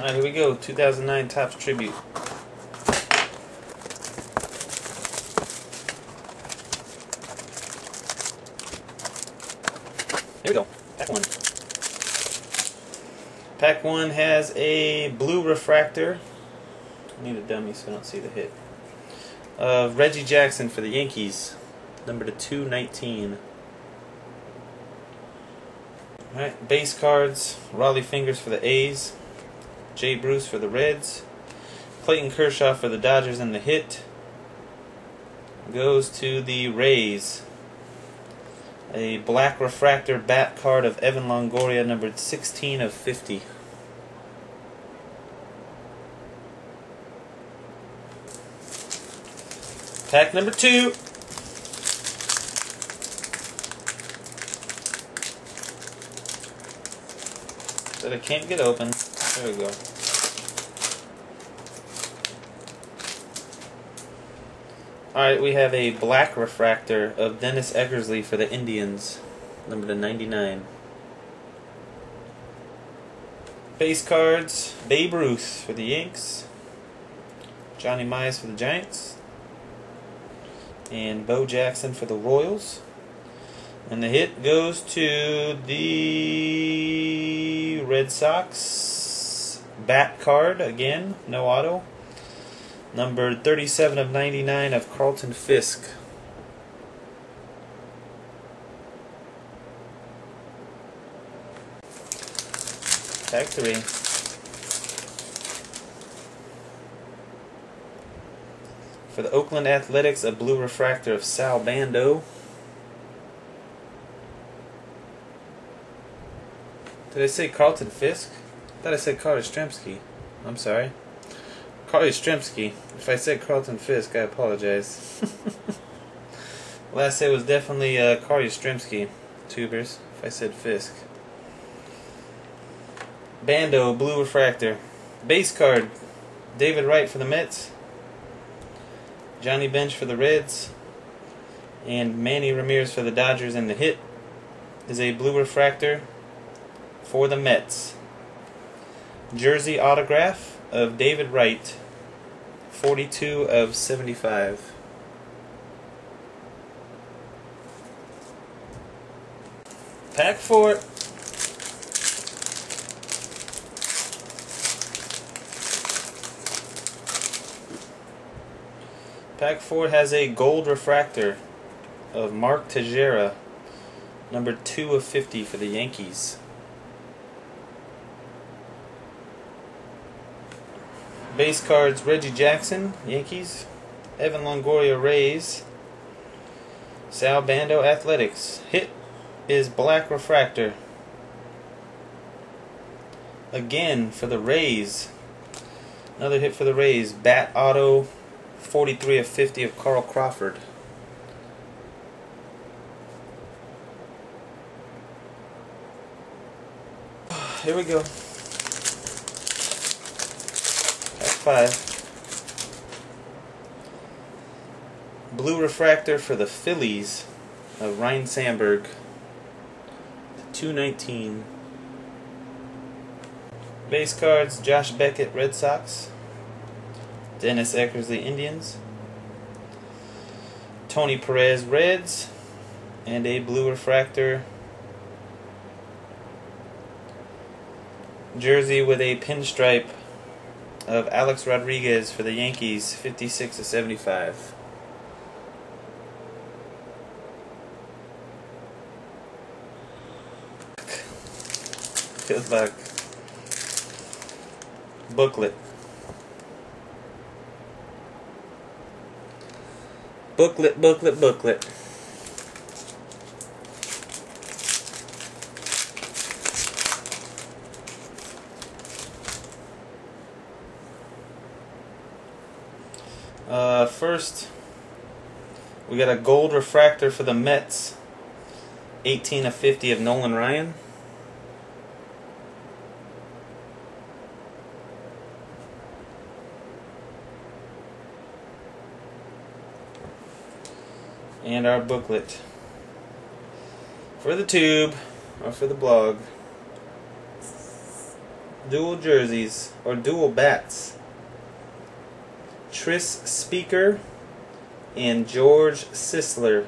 Alright, here we go. 2009 Topps Tribute. Here we go. Pack 1. Pack 1 has a blue refractor. I need a dummy so I don't see the hit. Of Reggie Jackson for the Yankees. Number to 219. Alright, base cards. Raleigh Fingers for the A's. Jay Bruce for the Reds. Clayton Kershaw for the Dodgers, and the hit goes to the Rays. A black refractor bat card of Evan Longoria, numbered 16 of 50. Pack number 2. That I can't get open. There we go. Alright, we have a black refractor of Dennis Eckersley for the Indians, number to 99. Base cards, Babe Ruth for the Yanks, Johnny Mize for the Giants, and Bo Jackson for the Royals. And the hit goes to the Red Sox. Bat card, again, no auto. Number 37 of 99 of Carlton Fisk. Pack 3. For the Oakland Athletics, a blue refractor of Sal Bando. Did I say Carlton Fisk? I thought I said Carter Yastrzemski. I'm sorry. Carter Yastrzemski. If I said Carlton Fisk, I apologize. Last say was definitely Carter Yastrzemski. Tubers. If I said Fisk. Bando, blue refractor. Base card, David Wright for the Mets. Johnny Bench for the Reds. And Manny Ramirez for the Dodgers. And the hit is a blue refractor for the Mets. Jersey autograph of David Wright, 42 of 75. Pack 4. Pack 4 has a gold refractor of Mark Teixeira, number 2 of 50 for the Yankees. Base cards, Reggie Jackson, Yankees. Evan Longoria, Rays. Sal Bando, Athletics. Hit is black refractor. Again for the Rays. Another hit for the Rays. Bat auto, 43 of 50 of Carl Crawford. Here we go. 5. Blue refractor for the Phillies of Ryan Sandberg, 219. Base cards, Josh Beckett, Red Sox. Dennis Eckersley, Indians. Tony Perez, Reds. And a blue refractor jersey with a pinstripe of Alex Rodriguez for the Yankees, 56 of 75. Good luck. Booklet. Booklet, booklet, booklet. First, we got a gold refractor for the Mets, 18 of 50 of Nolan Ryan. And our booklet for the tube, or for the blog. Dual jerseys, or dual bats. Tris Speaker and George Sisler.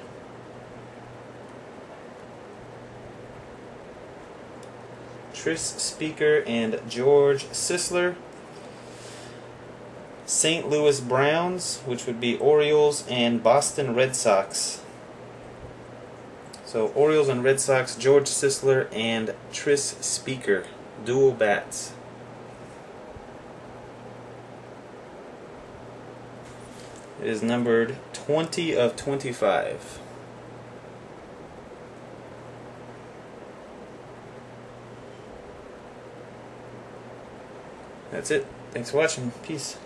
Tris Speaker and George Sisler. St. Louis Browns, which would be Orioles and Boston Red Sox. So Orioles and Red Sox, George Sisler and Tris Speaker. Dual bats. It is numbered 20 of 25. That's it. Thanks for watching. Peace.